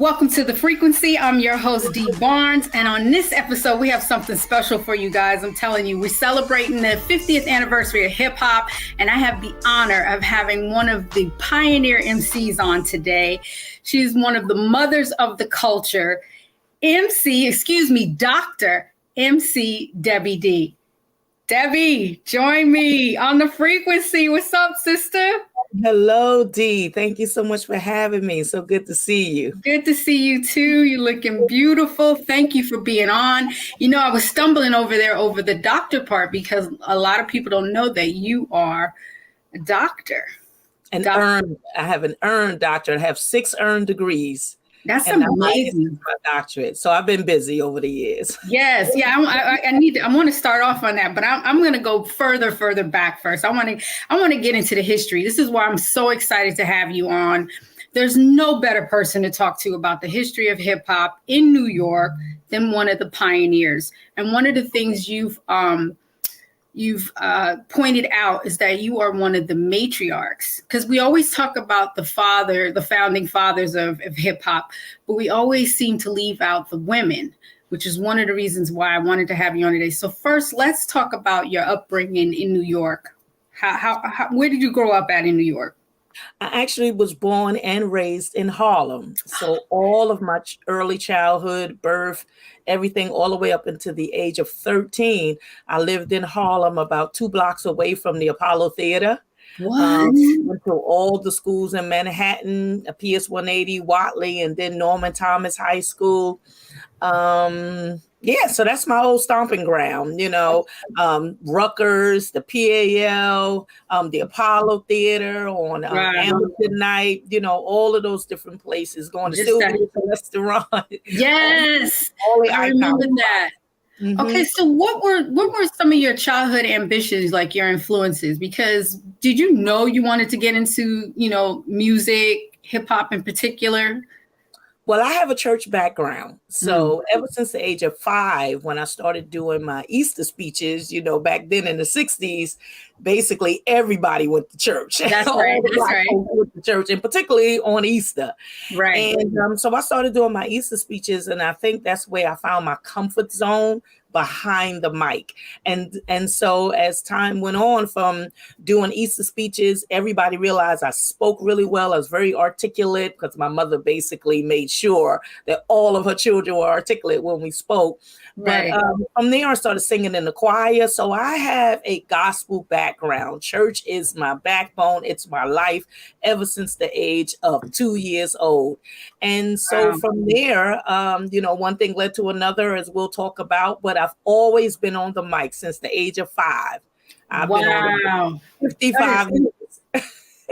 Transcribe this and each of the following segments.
Welcome to The Frequency. I'm your host, Dee Barnes. And on this episode, we have something special for you guys. I'm telling you, we're celebrating the 50th anniversary of hip hop. And I have the honor of having one of the pioneer Emcees on today. She's one of the mothers of the culture, Dr. MC Debbie D. Debbie, join me on The Frequency. What's up, sister? Hello, Dee. Thank you so much for having me. So good to see you. Good to see you too. You're looking beautiful. Thank you for being on. You know, I was stumbling over the doctor part because a lot of people don't know that you are a doctor. I have an earned doctorate. I have 6 earned degrees. That's amazing. My doctorate. So I've been busy over the years. Yes. Yeah. I want to start off on that, but I'm going to go further back first. I want to get into the history. This is why I'm so excited to have you on. There's no better person to talk to about the history of hip hop in New York than one of the pioneers. And one of the things you've pointed out is that you are one of the matriarchs, because we always talk about the founding fathers of hip hop, but we always seem to leave out the women, which is one of the reasons why I wanted to have you on today. So first, let's talk about your upbringing in New York. Where did you grow up at in New York? I actually was born and raised in Harlem. So all of my early childhood, birth, everything, all the way up until the age of 13, I lived in Harlem, about 2 blocks away from the Apollo Theater. Went to all the schools in Manhattan, PS 180, Watley, and then Norman Thomas High School. So that's my old stomping ground, Rutgers, the PAL, the Apollo Theater on Hamilton night, all of those different places, going to Sylvia's restaurant. Yes, I remember that. Mm-hmm. Okay, so what were some of your childhood ambitions, like your influences? Because did you know you wanted to get into, music, hip hop in particular? Well, I have a church background. So ever since the age of 5, when I started doing my Easter speeches, back then in the 60s, basically everybody went to church. That's right. Went to church, and particularly on Easter. Right. And so I started doing my Easter speeches, and I think that's where I found my comfort zone behind the mic. And so as time went on from doing Easter speeches, everybody realized I spoke really well. I was very articulate because my mother basically made sure that all of her children were articulate when we spoke. Right. But from there, I started singing in the choir. So I have a gospel background. Church is my backbone. It's my life ever since the age of 2 years old. And so from there, one thing led to another, as we'll talk about, but I've always been on the mic since the age of 5. I've been on the mic 55 years.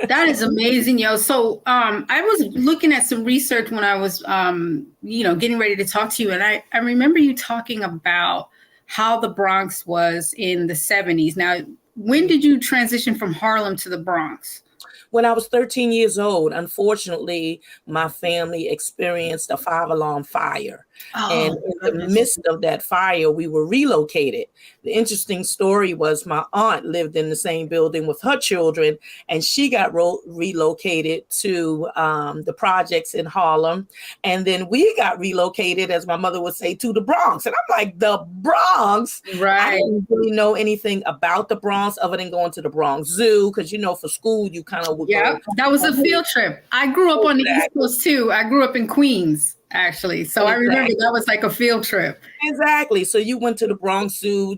That is amazing, yo. So I was looking at some research when I was, getting ready to talk to you. And I remember you talking about how the Bronx was in the 70s. Now, when did you transition from Harlem to the Bronx? When I was 13 years old, unfortunately, my family experienced a 5-alarm fire. And in the midst of that fire, we were relocated. The interesting story was my aunt lived in the same building with her children, and she got relocated to the projects in Harlem. And then we got relocated, as my mother would say, to the Bronx. And I'm like, the Bronx? Right. I didn't really know anything about the Bronx other than going to the Bronx Zoo, because, for school, you kind of would go. That was a field trip. I grew up on the East Coast, too. I grew up in Queens, actually. So I remember that was like a field trip. Exactly. So you went to the Bronx Zoo.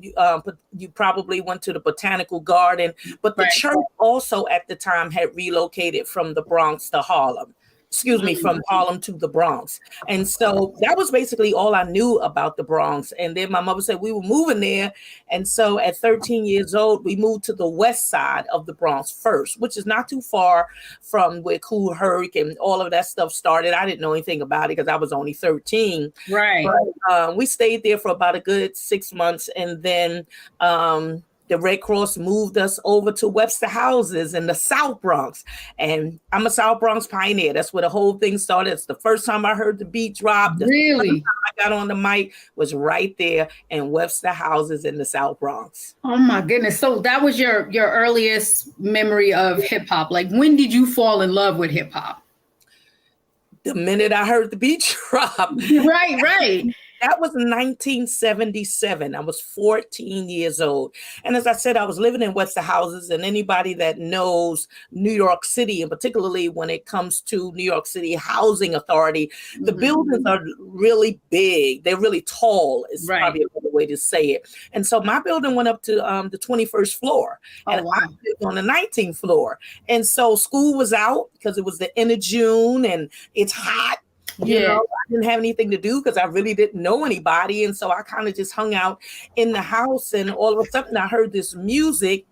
You probably went to the Botanical Garden. But the church also at the time had relocated from the Bronx to Harlem. From Harlem to the Bronx. And so that was basically all I knew about the Bronx. And then my mother said we were moving there. And so at 13 years old, we moved to the west side of the Bronx first, which is not too far from where Kool Herc and all of that stuff started. I didn't know anything about it because I was only 13. Right. But we stayed there for about a good 6 months. And then the Red Cross moved us over to Webster Houses in the South Bronx. And I'm a South Bronx pioneer. That's where the whole thing started. It's the first time I heard the beat drop. Really? The first time I got on the mic was right there in Webster Houses in the South Bronx. Oh my goodness. So that was your earliest memory of hip hop. Like, when did you fall in love with hip hop? the minute I heard the beat drop. Right, right. That was 1977. I was 14 years old. And as I said, I was living in Webster Houses, and anybody that knows New York City, and particularly when it comes to New York City Housing Authority, the buildings are really big. They're really tall, is probably a better way to say it. And so my building went up to the 21st floor, and I lived on the 19th floor. And so school was out because it was the end of June and it's hot. You know, I didn't have anything to do because I really didn't know anybody. And so I kind of just hung out in the house, and all of a sudden I heard this music,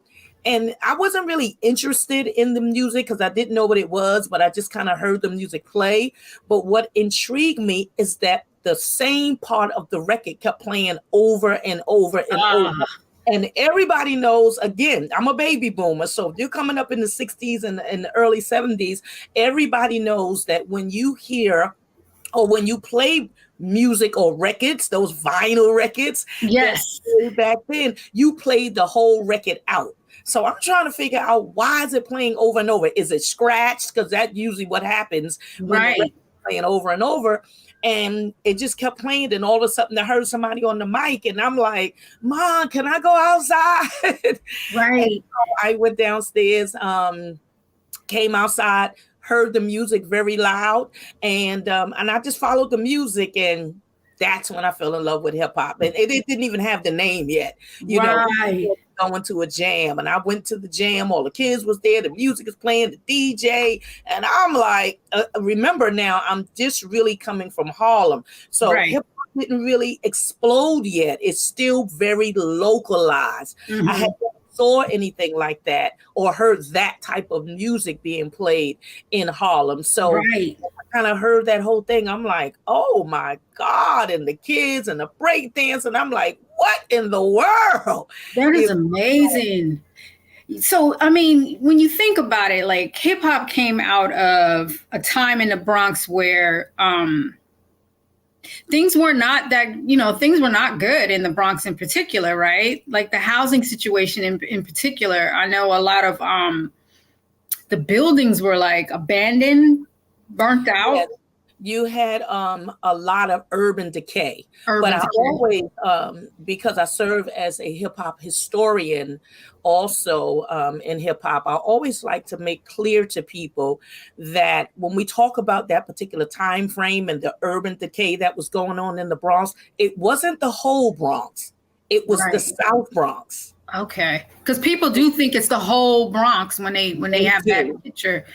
and I wasn't really interested in the music because I didn't know what it was, but I just kind of heard the music play. But what intrigued me is that the same part of the record kept playing over and over and over. And everybody knows, again, I'm a baby boomer. So if you're coming up in the 60s and the early 70s, everybody knows that when you hear or when you play music or records, those vinyl records, back then, you played the whole record out. So I'm trying to figure out, why is it playing over and over? Is it scratched? Because that's usually what happens when the record's playing over and over. And it just kept playing. And all of a sudden I heard somebody on the mic, and I'm like, Mom, can I go outside? Right. So I went downstairs, came outside, heard the music very loud, and I just followed the music, and that's when I fell in love with hip hop. And it didn't even have the name yet, you know. Going to a jam, and I went to the jam. All the kids was there. The music is playing, the DJ, and I'm like, remember now, I'm just really coming from Harlem, so hip hop didn't really explode yet. It's still very localized. I had saw anything like that or heard that type of music being played in Harlem. So I kind of heard that whole thing. I'm like, oh my God. And the kids and the break dance. And I'm like, what in the world? That is amazing. So, I mean, when you think about it, like, hip hop came out of a time in the Bronx where, things were not good in the Bronx in particular, right? Like the housing situation in particular. I know a lot of the buildings were like abandoned, burnt out. Yes. You had a lot of urban decay. I always, because I serve as a hip hop historian also in hip hop, I always like to make clear to people that when we talk about that particular time frame and the urban decay that was going on in the Bronx, it wasn't the whole Bronx. It was the South Bronx. Okay, because people do think it's the whole Bronx when they have that picture.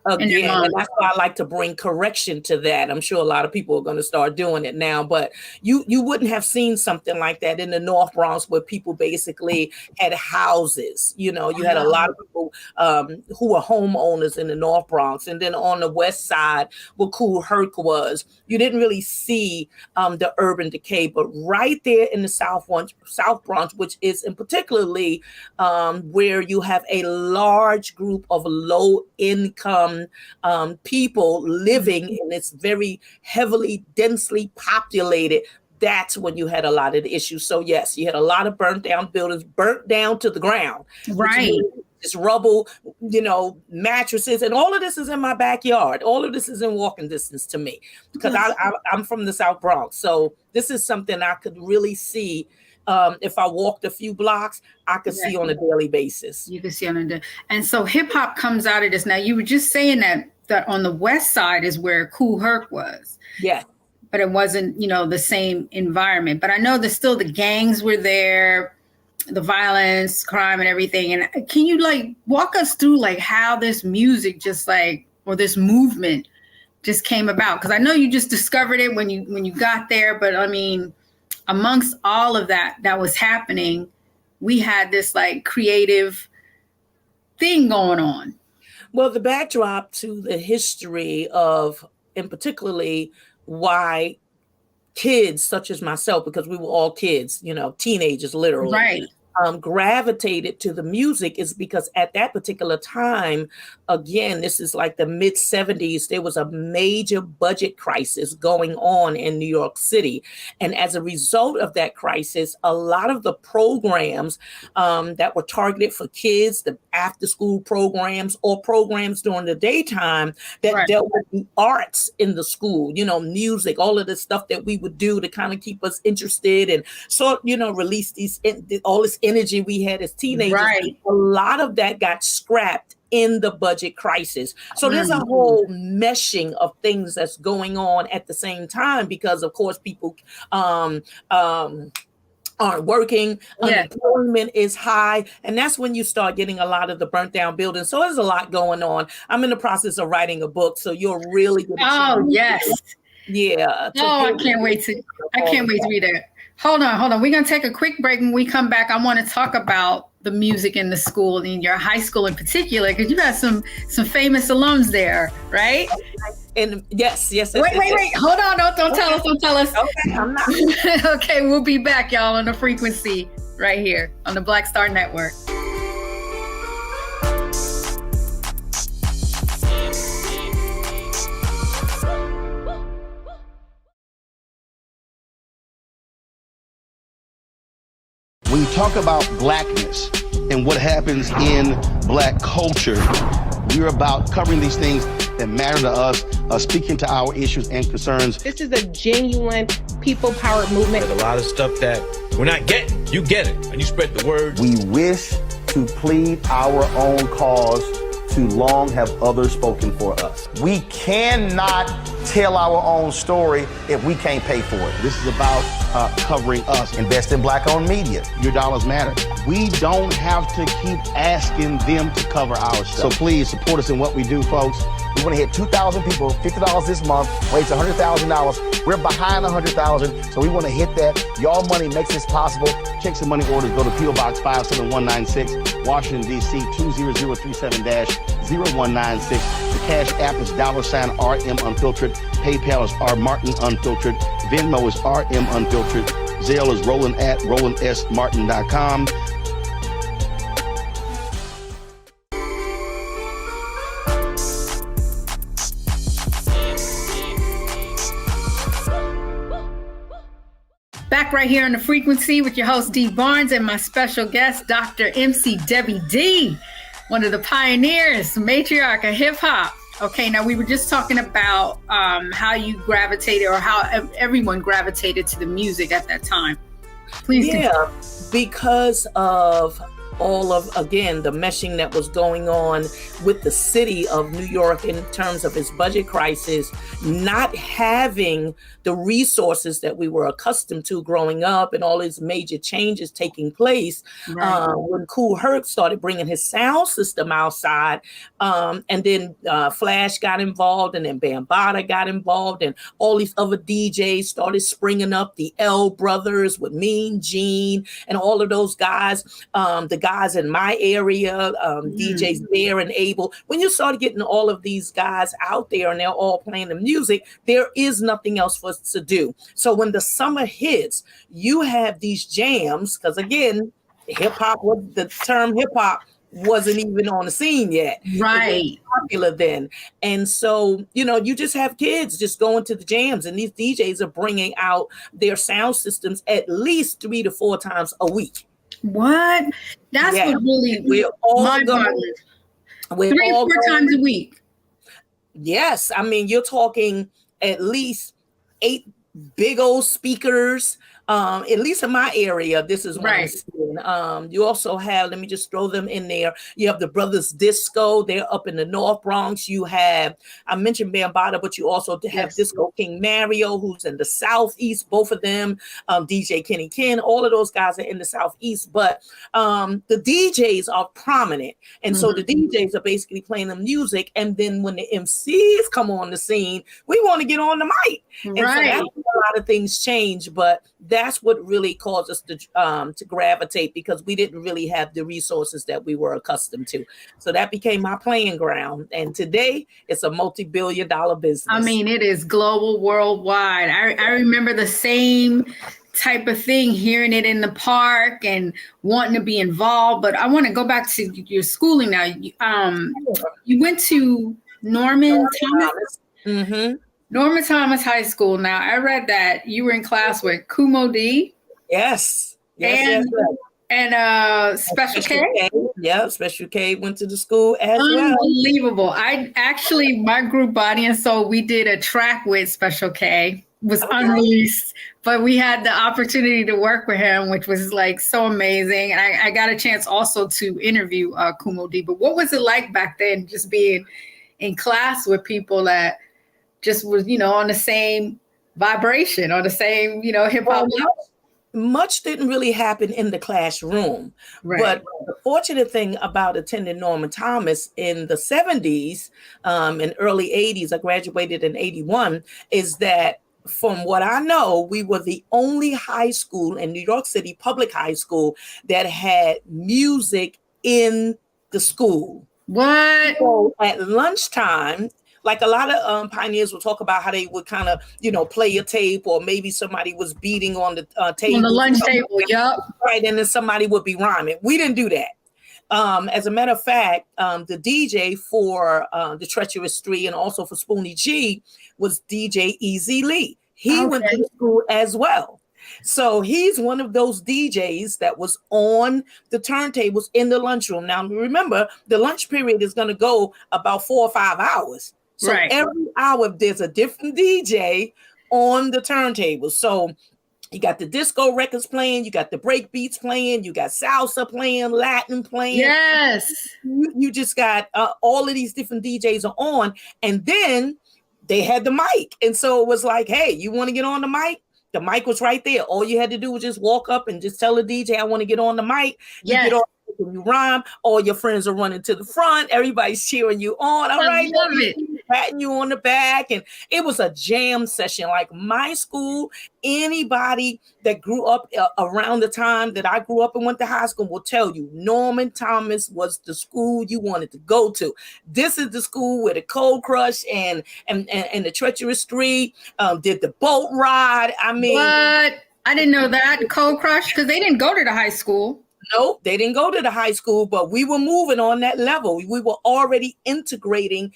Again, and that's why I like to bring correction to that. I'm sure a lot of people are going to start doing it now, but you wouldn't have seen something like that in the North Bronx, where people basically had houses. You know, you had a lot of people who were homeowners in the North Bronx, and then on the West Side, where Kool Herc was, you didn't really see the urban decay. But right there in the South Bronx, which is in particularly where you have a large group of low income people living in this very heavily, densely populated, that's when you had a lot of the issues. So yes, you had a lot of burnt down buildings, burnt down to the ground. Right. Just rubble, you know, mattresses, and all of this is in my backyard. All of this is in walking distance to me, because I'm from the South Bronx. So this is something I could really see. If I walked a few blocks, I could see on a daily basis. You could see on a daily. And so hip hop comes out of this. Now, you were just saying that on the West Side is where Kool Herc was. Yeah. But it wasn't, you know, the same environment. But I know that still the gangs were there, the violence, crime, and everything. And can you like walk us through like how this music just like, or this movement just came about? Because I know you just discovered it when you got there, but I mean, amongst all of that was happening, we had this like creative thing going on. Well, the backdrop to the history of, and particularly why kids such as myself, because we were all kids, you know, teenagers, literally. Right. gravitated to the music is because at that particular time, again, this is like the mid 70s, there was a major budget crisis going on in New York City. And as a result of that crisis, a lot of the programs that were targeted for kids, the after school programs or programs during the daytime that dealt with the arts in the school, music, all of the stuff that we would do to kind of keep us interested and release all this energy we had as teenagers. A lot of that got scrapped in the budget crisis. So there's a whole meshing of things that's going on at the same time because, of course, people aren't working, unemployment is high, and that's when you start getting a lot of the burnt down buildings. So there's a lot going on. I'm in the process of writing a book, so you're really good. Oh, yes. Yeah. I can't wait to read it. Hold on. We're going to take a quick break. When we come back, I want to talk about the music in the school, in your high school in particular, because you got some famous alums there, right? And yes. Wait. Hold on. Don't tell us. Okay, I'm not. Okay, we'll be back, y'all, on the frequency right here on the Black Star Network. When you talk about blackness and what happens in Black culture, we're about covering these things that matter to us, speaking to our issues and concerns. This is a genuine people-powered movement. There's a lot of stuff that we're not getting. You get it, and you spread the word. We wish to plead our own cause. Too long have others spoken for us. We cannot tell our own story if we can't pay for it. This is about covering us. Invest in Black-owned media. Your dollars matter. We don't have to keep asking them to cover our stuff. So please support us in what we do, folks. We want to hit 2,000 people, $50 this month, raise $100,000. We're behind 100,000, so we want to hit that. Y'all money makes this possible. Checks and money orders go to P.O. Box 57196, Washington, D.C. 20037-0196. The Cash App is $RM Unfiltered. PayPal is R Martin Unfiltered. Venmo is RM Unfiltered. Zelle is roland@rolandsmartin.com. Back right here on the frequency with your host, Dee Barnes, and my special guest, Dr. MC Debbie D, one of the pioneers, matriarch of hip hop. Okay, now we were just talking about how you gravitated, or how everyone gravitated to the music at that time. Please continue. Because of all of, again, the meshing that was going on with the city of New York in terms of its budget crisis, not having the resources that we were accustomed to growing up, and all these major changes taking place. When Kool Herc started bringing his sound system outside, and then Flash got involved, and then Bambaataa got involved, and all these other DJs started springing up, the L Brothers with Mean Gene and all of those guys, the guys in my area, DJs Bear and Abel. When you started getting all of these guys out there and they're all playing the music, there is nothing else for us to do. So when the summer hits, you have these jams, because again, the term hip hop wasn't even on the scene yet. Right. It was popular then. And so, you just have kids just going to the jams, and these DJs are bringing out their sound systems at least 3 to 4 times a week. What? That's what really, we're all mind-boggling. 3 or 4 times a week. Yes. I mean, you're talking at least 8 big old speakers. At least in my area, this is what I'm seeing. You also have, let me just throw them in there. You have the Brothers Disco. They're up in the North Bronx. You have, I mentioned Bambaataa, but you also have Disco King Mario, who's in the Southeast, both of them. DJ Kenny Ken, all of those guys are in the Southeast. But the DJs are prominent. And so the DJs are basically playing the music. And then when the MCs come on the scene, we want to get on the mic. And so that's when a lot of things change. But that's what really caused us to gravitate, because we didn't really have the resources that we were accustomed to. So that became my playing ground. And today it's a multi-billion-dollar business. I mean, it is global, worldwide. I remember the same type of thing, hearing it in the park and wanting to be involved. But I want to go back to your schooling now. You went to Norman Thomas? Mm-hmm. Norman Thomas High School. Now, I read that you were in class with Kumo D. Yes. And Special K? Yeah, Special K went to the school as well. Unbelievable. My group Body and Soul, we did a track with Special K. Was unreleased, but we had the opportunity to work with him, which was like so amazing. And I got a chance also to interview Kumo D. But what was it like back then, just being in class with people that just was, on the same vibration, on the same, hip hop level? Much didn't really happen in the classroom. Right. But the fortunate thing about attending Norman Thomas in the 70s and early 80s, I graduated in 81, is that from what I know, we were the only high school in New York City, public high school, that had music in the school. What? So at lunchtime, like a lot of pioneers will talk about how they would kind of, play a tape, or maybe somebody was beating on the table. On the lunch table, yep. Right, and then somebody would be rhyming. We didn't do that. As a matter of fact, the DJ for the Treacherous Three and also for Spoonie G was DJ Easy Lee. He went to school as well. So he's one of those DJs that was on the turntables in the lunchroom. Now, remember, the lunch period is going to go about 4 or 5 hours. So every hour there's a different DJ on the turntables. So you got the disco records playing, you got the break beats playing, you got salsa playing, Latin playing. Yes. You just got all of these different DJs are on. And then they had the mic. And so it was like, hey, you want to get on the mic? The mic was right there. All you had to do was just walk up and just tell the DJ, I want to get on the mic. You get on, you rhyme. All your friends are running to the front. Everybody's cheering you on. All right, love it. Patting you on the back. And it was a jam session. Like my school, anybody that grew up around the time that I grew up and went to high school will tell you Norman Thomas was the school you wanted to go to. This is the school where the Cold Crush and the Treacherous Three did the boat ride. I mean, what? I didn't know that. Cold Crush, because they didn't go to the high school. Nope, they didn't go to the high school, but we were moving on that level. We were already integrating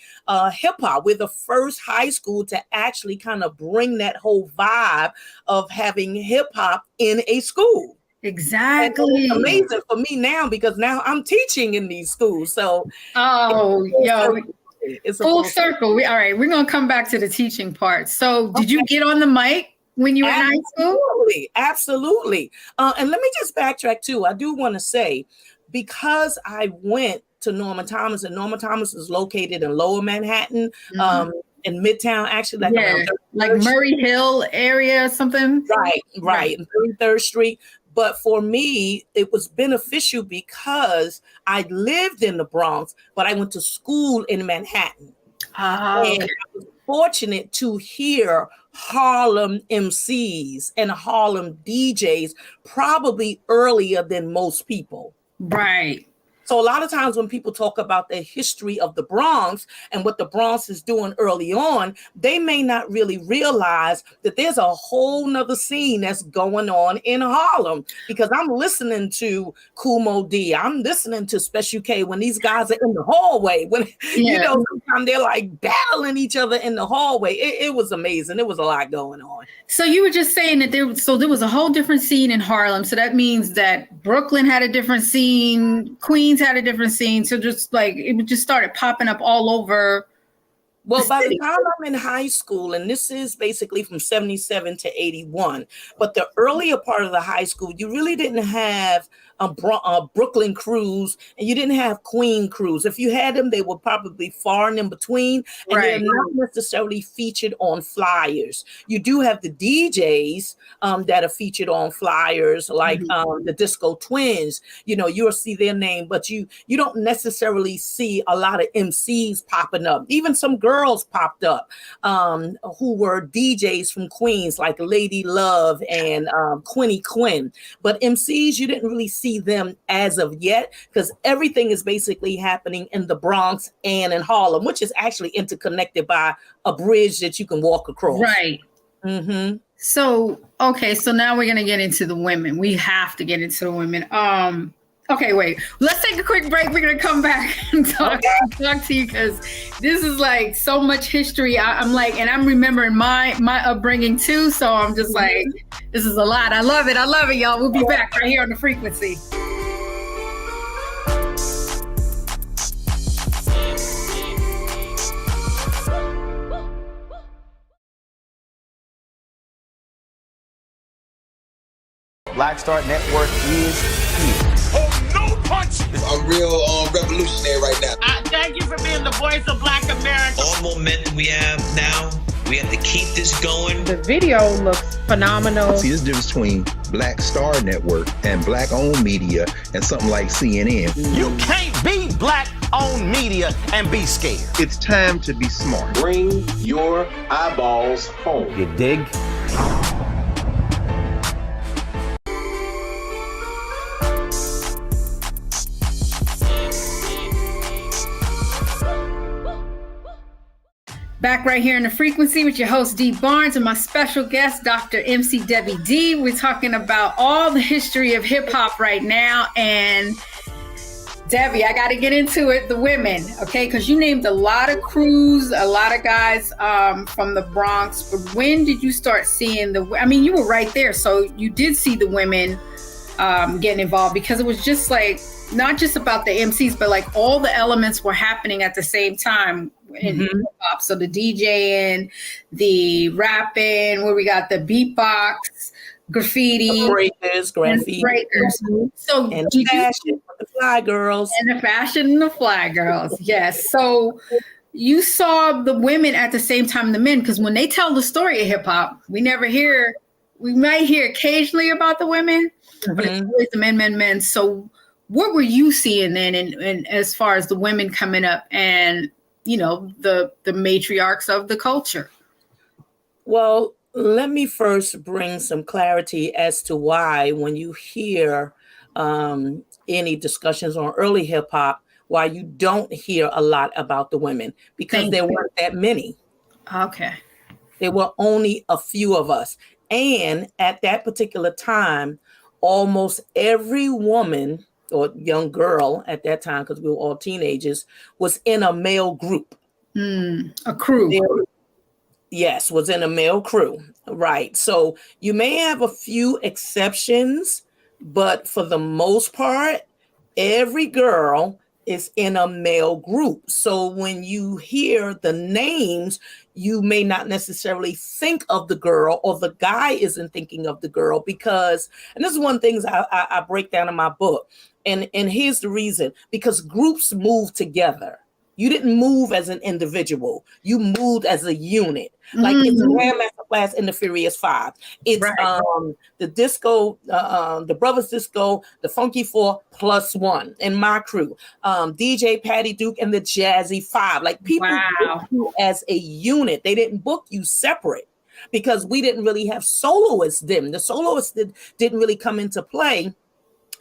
hip hop. We're the first high school to actually kind of bring that whole vibe of having hip hop in a school. Exactly. And it's amazing for me now because now I'm teaching in these schools. So it's full circle. All right, we're gonna come back to the teaching part. So did you get on the mic when you were in high school? Absolutely. And let me just backtrack too. I do want to say, because I went to Norman Thomas, and Norman Thomas is located in Lower Manhattan, in Midtown, actually, like Murray Hill area or something. Right. 33rd Street. But for me, it was beneficial because I lived in the Bronx, but I went to school in Manhattan. And I was fortunate to hear Harlem Emcees and Harlem DJs probably earlier than most people. Right. So a lot of times when people talk about the history of the Bronx and what the Bronx is doing early on, they may not really realize that there's a whole nother scene that's going on in Harlem, because I'm listening to Kumo D, I'm listening to Special K when these guys are in the hallway, when sometimes they're like battling each other in the hallway. It was amazing. It was a lot going on. So you were just saying that there was a whole different scene in Harlem. So that means that Brooklyn had a different scene, Queens had a different scene. So just like it just started popping up all over. Well, by the time I'm in high school, and this is basically from 77 to 81, but the earlier part of the high school, you really didn't have Brooklyn crews, and you didn't have Queen crews. If you had them, they were probably far and in between, and they're not necessarily featured on flyers. You do have the DJs that are featured on flyers, like the Disco Twins. You'll see their name, but you don't necessarily see a lot of MCs popping up. Even some girls popped up who were DJs from Queens, like Lady Love and Quinny Quinn. But MCs, you didn't really see them as of yet, because everything is basically happening in the Bronx and in Harlem, which is actually interconnected by a bridge that you can walk across. Right. So, okay, so now we're gonna get into the women. We have to get into the women. Okay, wait. Let's take a quick break. We're gonna come back and talk to you because this is like so much history. I'm like, and I'm remembering my upbringing too. So I'm just like, this is a lot. I love it, y'all. We'll be back right here on The Frequency. Black Star Network is here. Oh, no punch! I'm real revolutionary right now. Thank you for being the voice of Black America. All momentum we have now, we have to keep this going. The video looks phenomenal. See, there's a difference between Black Star Network and Black-owned media and something like CNN. You can't be Black-owned media and be scared. It's time to be smart. Bring your eyeballs home. You dig? Back right here in The Frequency with your host, Dee Barnes, and my special guest, Dr. MC Debbie D. We're talking about all the history of hip hop right now. And Debbie, I got to get into it. The women, okay? Because you named a lot of crews, a lot of guys from the Bronx. But when did you start seeing I mean, you were right there. So you did see the women getting involved because it was just like, not just about the MCs, but like all the elements were happening at the same time in hip hop. So the DJing, the rapping, where we got the beatbox, graffiti, The breakers, graffiti, So and the fashion, the fly girls, and the fashion and the fly girls. Yes. So you saw the women at the same time the men, because when they tell the story of hip hop, we might hear occasionally about the women, but it's always the men. So what were you seeing then, and as far as the women coming up and, you know, the matriarchs of the culture? Well, let me first bring some clarity as to why, when you hear any discussions on early hip hop, why you don't hear a lot about the women, because there weren't that many. Okay. There were only a few of us. And at that particular time, almost every woman or young girl at that time, because we were all teenagers, was in a male group. A crew. Yes, was in a male crew. Right. So you may have a few exceptions, but for the most part, every girl is in a male group. So when you hear the names, you may not necessarily think of the girl, or the guy isn't thinking of the girl, because, and this is one of the things I break down in my book. And here's the reason: because groups move together. You didn't move as an individual. You moved as a unit. Like it's Grandmaster Flash and the Furious Five. It's the disco, the Brothers Disco, the Funky Four plus one, and my crew, DJ Patty Duke and the Jazzy Five. Like people booked you as a unit. They didn't book you separate, because we didn't really have soloists then. The soloists didn't really come into play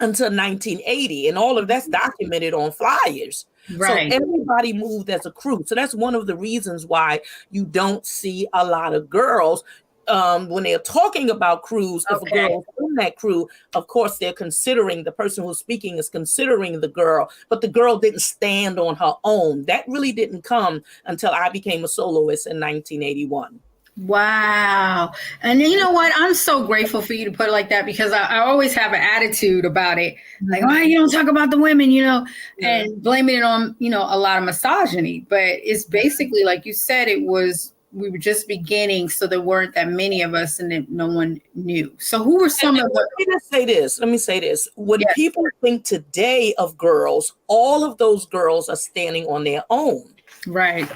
until 1980, and all of that's documented on flyers. Right. So everybody moved as a crew. So that's one of the reasons why you don't see a lot of girls when they're talking about crews. If a girl is in that crew, of course, they're considering, the person who's speaking is considering the girl, but the girl didn't stand on her own. That really didn't come until I became a soloist in 1981. Wow. And you know what? I'm so grateful for you to put it like that, because I always have an attitude about it. Like, why you don't talk about the women, you know, and blaming it on, you know, a lot of misogyny. But it's basically, like you said, we were just beginning. So there weren't that many of us, and no one knew. So who were some of the... Let me say this. When people think today of girls, all of those girls are standing on their own. Right.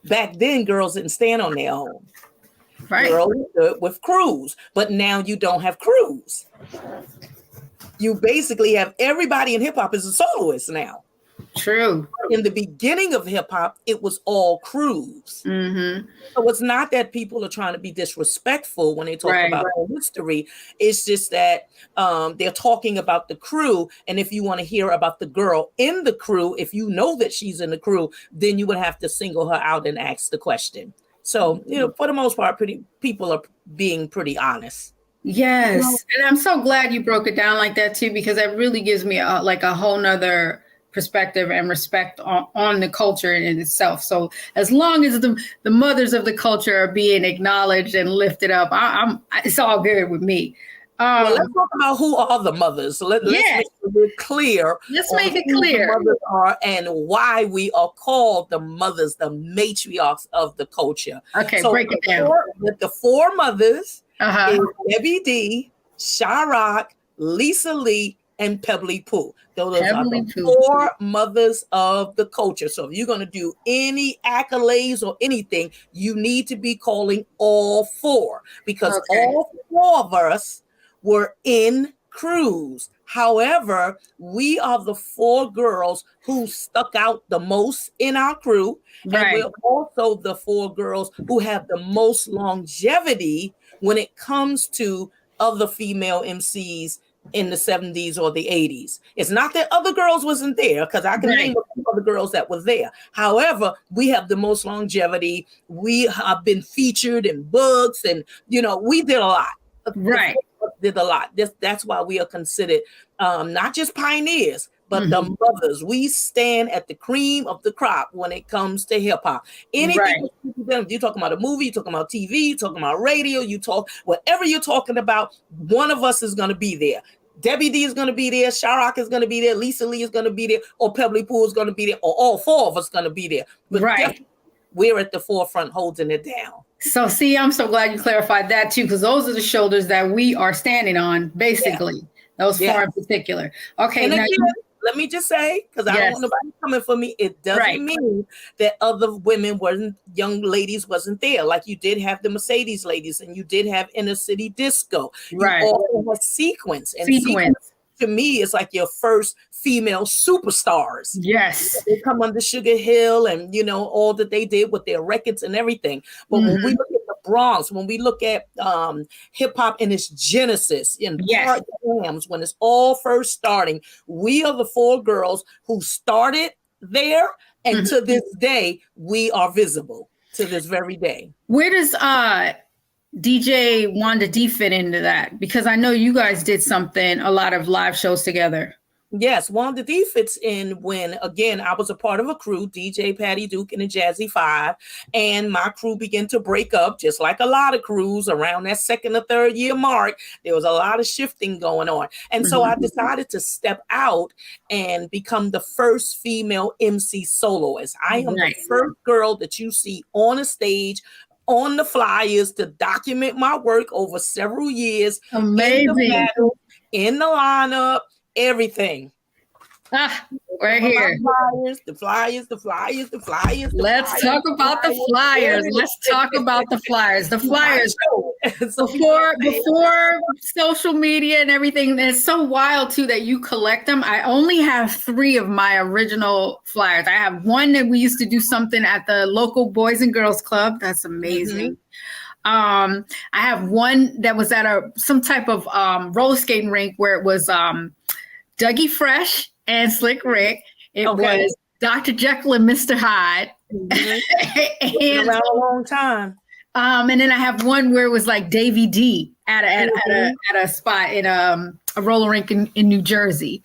Back then, girls didn't stand on their own. Right. Girls with crews, but now you don't have crews. You basically have everybody in hip hop is a soloist now. True. In the beginning of hip hop, it was all crews. Mm-hmm. So it's not that people are trying to be disrespectful when they talk about history. It's just that they're talking about the crew. And if you want to hear about the girl in the crew, if you know that she's in the crew, then you would have to single her out and ask the question. So, for the most part, people are being pretty honest. Yes. And I'm so glad you broke it down like that too, because that really gives me a whole nother perspective and respect on the culture in itself. So as long as the mothers of the culture are being acknowledged and lifted up, it's all good with me. Well, let's talk about who are the mothers. So let's make it clear. Let's make it clear who the mothers are and why we are called the mothers, the matriarchs of the culture. Okay, so break it down. The four mothers is Debbie D, Sharac, Lisa Lee, and Pebbly Pooh. Those are the four mothers of the culture. So if you're going to do any accolades or anything, you need to be calling all four, because all four of us were in crews. However, we are the four girls who stuck out the most in our crew. And we're also the four girls who have the most longevity when it comes to other female MCs in the 70s or the 80s. It's not that other girls wasn't there, because I can name a few other girls that were there. However, we have the most longevity. We have been featured in books, and we did a lot. Did a lot. That's why we are considered not just pioneers, but the mothers. We stand at the cream of the crop when it comes to hip hop. Anything you're talking about a movie, you're talking about TV, you're talking about radio, whatever you're talking about, one of us is going to be there. Debbie D is going to be there, Sharac is going to be there, Lisa Lee is going to be there, or Pebbly Pooh is going to be there, or all four of us going to be there. But we're at the forefront holding it down. So see, I'm so glad you clarified that too, because those are the shoulders that we are standing on, basically. Those four in particular. Okay. And now let me just say, because I don't want nobody coming for me, it doesn't mean that other women young ladies wasn't there. Like you did have the Mercedes ladies, and you did have Inner City Disco. You also had Sequence. And Sequence to me is like your first female superstars. Yes. They come under Sugar Hill and, all that they did with their records and everything. But when we look at the Bronx, when we look at hip hop in its genesis, in part jams, when it's all first starting, we are the four girls who started there. And to this day, we are visible to this very day. Where does DJ Wanda D fit into that? Because I know you guys did a lot of live shows together. Yes, Wanda D fits in when, again, I was a part of a crew, DJ Patty Duke and the Jazzy Five, and my crew began to break up, just like a lot of crews around that second or third year mark. There was a lot of shifting going on. And so I decided to step out and become the first female MC soloist. I am the first girl that you see on a stage, on the flyers, to document my work over several years. Amazing. In the lineup, everything. Right here. The flyers. Let's talk about the flyers. Let's talk about the flyers. The flyers. Before social media and everything, it's so wild too that you collect them. I only have 3 of my original flyers. I have one that we used to do something at the local Boys and Girls Club. That's amazing. I have one that was at some type of roller skating rink where it was Dougie Fresh and Slick Rick. It was Dr. Jekyll and Mr. Hyde. And around a long time. And then I have one where it was like Davy D at a spot in a roller rink in New Jersey.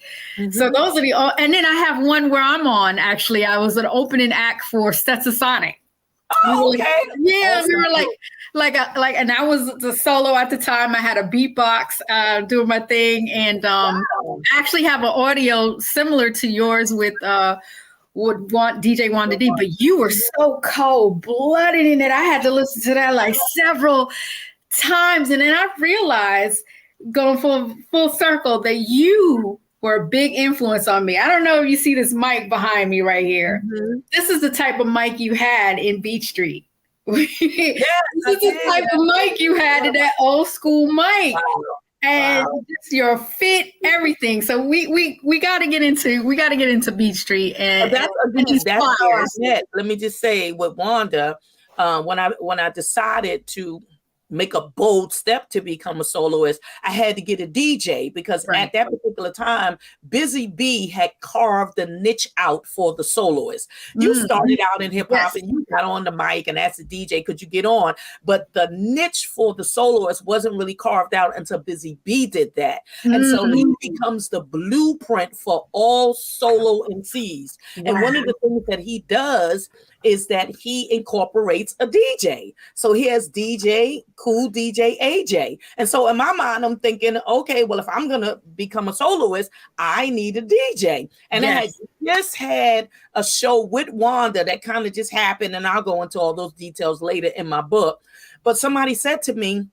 So those are and then I have one where I'm on. Actually, I was an opening act for Stetsasonic. Oh, okay. Yeah, awesome. We were and I was the solo at the time. I had a beatbox doing my thing, and I actually have an audio similar to yours with DJ Wanda D. But you were so cold-blooded in it. I had to listen to that like several times, and then I realized, going full circle, that you were a big influence on me. I don't know if you see this mic behind me right here. This is the type of mic you had in Beach Street. This is the type of mic you had in that old school mic. And just your fit, everything. So we got to get into Beach Street, and that's how I met. Let me just say with Wanda, when I decided to make a bold step to become a soloist, I had to get a DJ because at that particular time, Busy Bee had carved the niche out for the soloist. You started out in hip hop and you got on the mic and asked the DJ, could you get on? But the niche for the soloist wasn't really carved out until Busy Bee did that. And so he becomes the blueprint for all solo MCs. And one of the things that he does is that he incorporates a DJ. So he has DJ, cool DJ AJ. And so in my mind, I'm thinking, okay, well, if I'm going to become a soloist, I need a DJ. And I had just had a show with Wanda that kind of just happened. And I'll go into all those details later in my book. But somebody said to me,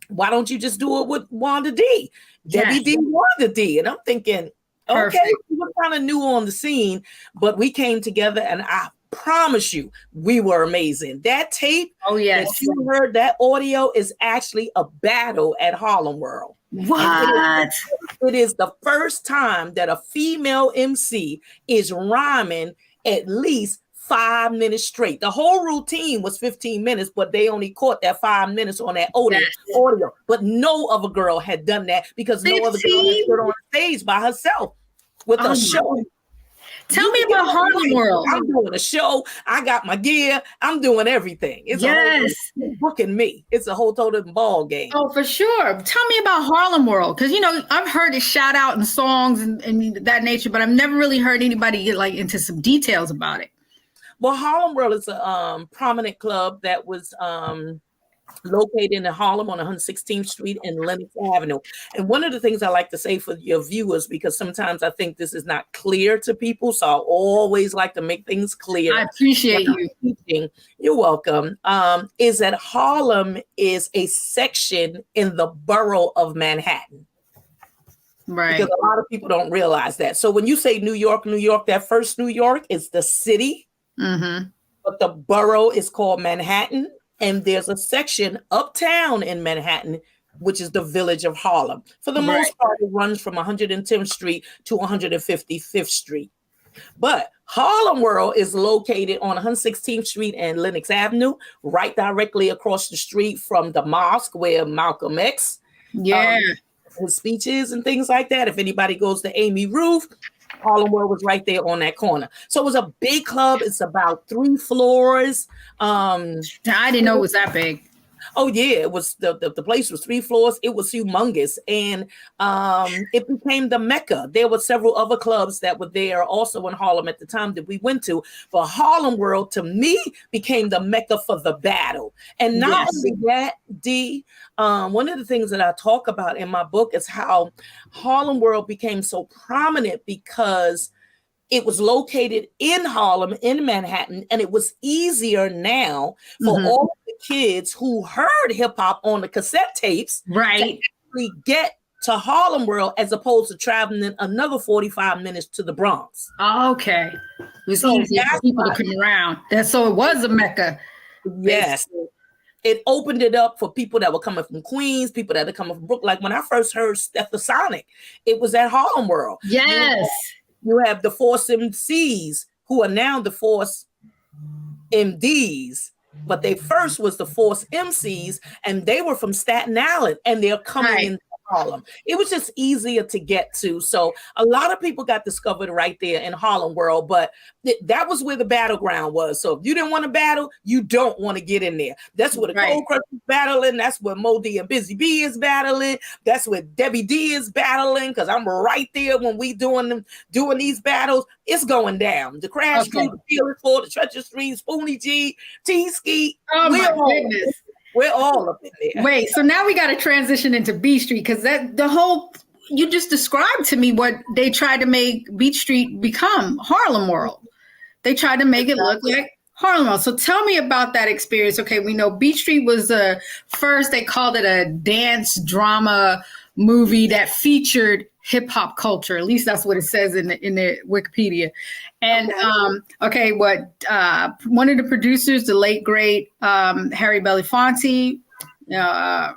why don't you just do it with Wanda D? Debbie D, Wanda D. And I'm thinking, okay, we were kind of new on the scene, but we came together and I promise you, we were amazing. That tape, that you heard, that audio is actually a battle at Harlem World. What? It is the first time that a female MC is rhyming at least 5 minutes straight. The whole routine was 15 minutes, but they only caught that 5 minutes on that audio. But no other girl had done that because no other girl had stood on stage by herself with a show. Tell me about Harlem World. I'm doing a show. I got my gear. I'm doing everything. It's a whole booking me. It's a whole total ball game. Oh, for sure. Tell me about Harlem World. Because, you know, I've heard it shout out in songs and that nature, but I've never really heard anybody get like into some details about it. Well, Harlem World is a prominent club that was located in Harlem on 116th Street and Lenox Avenue. And one of the things I like to say for your viewers, because sometimes I think this is not clear to people, so I always like to make things clear. I appreciate you. Teaching. You're welcome. Is that Harlem is a section in the borough of Manhattan. Right. Because a lot of people don't realize that. So when you say New York, that first New York is the city, but the borough is called Manhattan. And there's a section uptown in Manhattan, which is the village of Harlem. For the most part, it runs from 110th Street to 155th Street. But Harlem World is located on 116th Street and Lenox Avenue, right directly across the street from the mosque where Malcolm X his speeches and things like that. If anybody goes to Amy Roof, Harlem World was right there on that corner. So it was a big club. It's about 3 floors. I didn't know it was that big. Oh yeah, it was the place was 3 floors. It was humongous, and it became the Mecca. There were several other clubs that were there also in Harlem at the time that we went to. But Harlem World to me became the Mecca for the battle. And not only that, D, one of the things that I talk about in my book is how Harlem World became so prominent because it was located in Harlem, in Manhattan, and it was easier now for all the kids who heard hip hop on the cassette tapes to actually get to Harlem World as opposed to traveling another 45 minutes to the Bronx. Okay. It was easier for people to come around. So it was a Mecca. Yes. Basically. It opened it up for people that were coming from Queens, people that are coming from Brooklyn. Like when I first heard Stethasonic, it was at Harlem World. Yes. You have the Force Emcees, who are now the Force MDs, but they first was the Force Emcees, and they were from Staten Island, and they're coming into Harlem. It was just easier to get to. So a lot of people got discovered right there in Harlem World, but that was where the battleground was. So if you didn't want to battle, you don't want to get in there. That's where the Cold Crush is battling. That's where Mo D and Busy Bee is battling. That's where Debbie D is battling, because I'm right there when we doing these battles. It's going down. The Crash Crew, the Feeling For, the Treacherous Stream, Spoonie G, T-Ski. Oh my goodness. We're all up in there. Wait, so now we got to transition into Beat Street, because you just described to me what they tried to make Beat Street become, Harlem World. They tried to make it look like Harlem World. So tell me about that experience. Okay, we know Beat Street was first, they called it a dance drama movie that featured hip hop culture. At least that's what it says in the Wikipedia. And one of the producers, the late great Harry Belafonte,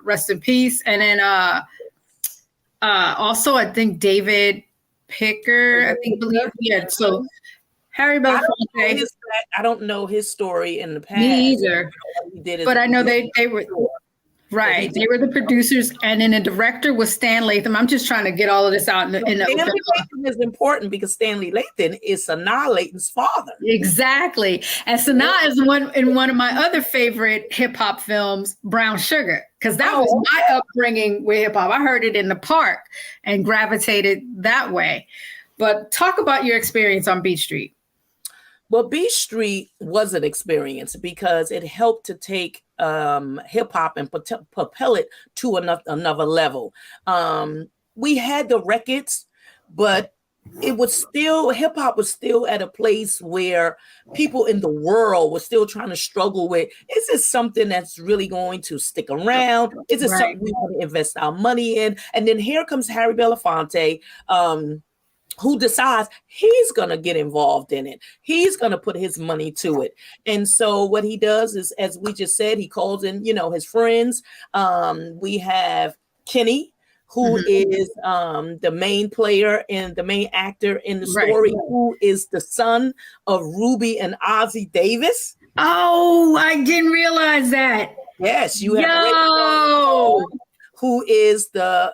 rest in peace. And then also I think David Picker, so Harry Belafonte. I don't know his story in the past. Me either. But I know they were. Right. They were the producers, and then the director was Stan Latham. I'm just trying to get all of this out in the Stanley open. Latham is important because Stanley Latham is Sanaa Lathan's father. Exactly. And Sanaa is in one of my other favorite hip hop films, Brown Sugar, because that was my upbringing with hip hop. I heard it in the park and gravitated that way. But talk about your experience on Beach Street. Well, Beach Street was an experience because it helped to take hip hop and propel it to another level. We had the records, but it was still, hip hop was still at a place where people in the world were still trying to struggle with, is this something that's really going to stick around? Is it something we want to invest our money in? And then here comes Harry Belafonte, who decides he's going to get involved in it. He's going to put his money to it. And so what he does is, as we just said, he calls in, his friends. We have Kenny, who is the main player and the main actor in the story, who is the son of Ruby and Ozzie Davis. Oh, I didn't realize that. Yes, you have who is the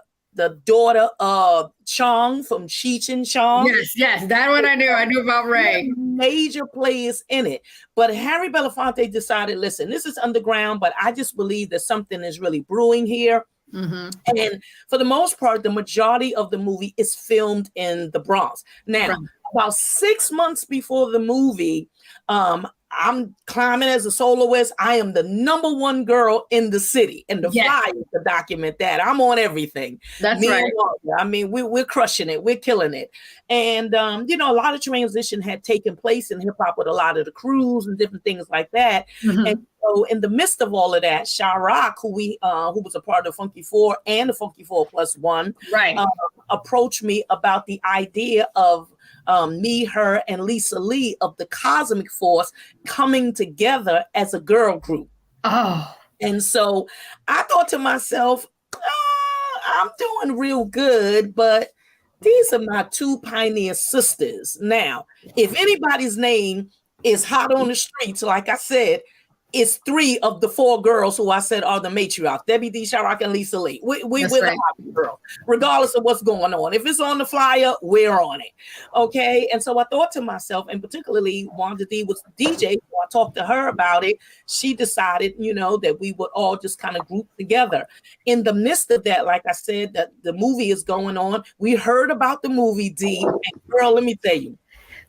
daughter of Chong from Cheech and Chong. Yes, that one I knew. I knew about Ray. Major players in it. But Harry Belafonte decided, listen, this is underground, but I just believe that something is really brewing here. And for the most part, the majority of the movie is filmed in the Bronx. Now, about 6 months before the movie, I'm climbing as a soloist. I am the #1 girl in the city, and the flyers to document that. I'm on everything. That's right. I mean, we're crushing it. We're killing it. And, a lot of transition had taken place in hip hop with a lot of the crews and different things like that. And so in the midst of all of that, Chirac, who was a part of Funky Four and the Funky Four Plus One, approached me about the idea of me, her, and Lisa Lee of the Cosmic Force coming together as a girl group. Oh. And so I thought to myself, I'm doing real good, but these are my two pioneer sisters. Now, if anybody's name is hot on the streets, like I said, it's 3 of the 4 girls who I said are the matriarchs, Debbie D. Chirac and Lisa Lee. We're the hot girl, regardless of what's going on. If it's on the flyer, we're on it. Okay. And so I thought to myself, and particularly Wanda D was DJ, so I talked to her about it. She decided, that we would all just kind of group together. In the midst of that, like I said, that the movie is going on. We heard about the movie, D. And girl, let me tell you.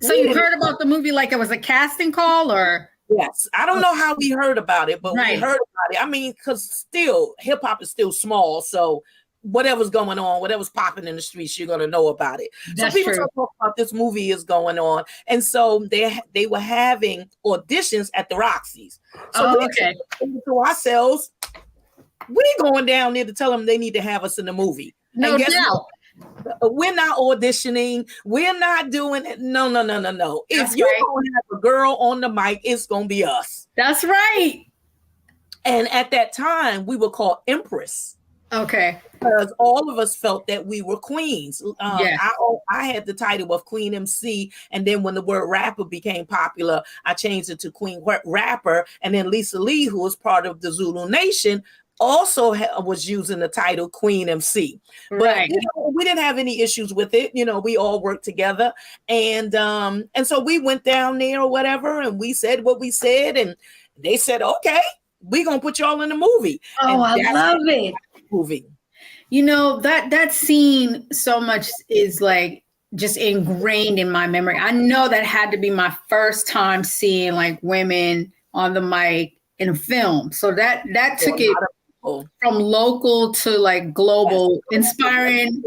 So you heard about the movie like it was a casting call, or? Yes, I don't know how we heard about it, but we heard about it. I mean, because still, hip hop is still small, so whatever's going on, whatever's popping in the streets, you're gonna know about it. That's so people true. talk about this movie is going on, and so they were having auditions at the Roxy's. So we said to ourselves, we're going down there to tell them they need to have us in the movie. No doubt. We're not auditioning. We're not doing it. No. If you're going to have a girl on the mic, it's going to be us. That's right. And at that time, we were called Empress. Okay. Because all of us felt that we were queens. I had the title of Queen MC. And then when the word rapper became popular, I changed it to Queen Rapper. And then Lisa Lee, who was part of the Zulu Nation, also was using the title Queen MC. But we didn't have any issues with it. We all worked together. And so we went down there or whatever, and we said what we said, and they said, okay, we're gonna put y'all in the movie. Oh, I love it. Movie. That scene so much is like just ingrained in my memory. I know that had to be my first time seeing like women on the mic in a film. So that took it from local to like global, inspiring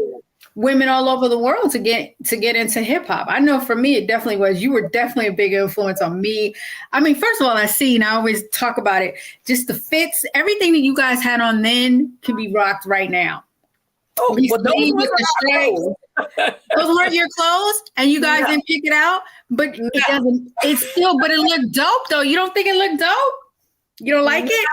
women all over the world to get into hip hop. I know for me, it definitely was. You were definitely a big influence on me. I mean, first of all, I always talk about it, just the fits, everything that you guys had on then can be rocked right now. Oh, well, those weren't your clothes, and you guys didn't pick it out, but it doesn't. It's still, but it looked dope though. You don't think it looked dope? You don't like it?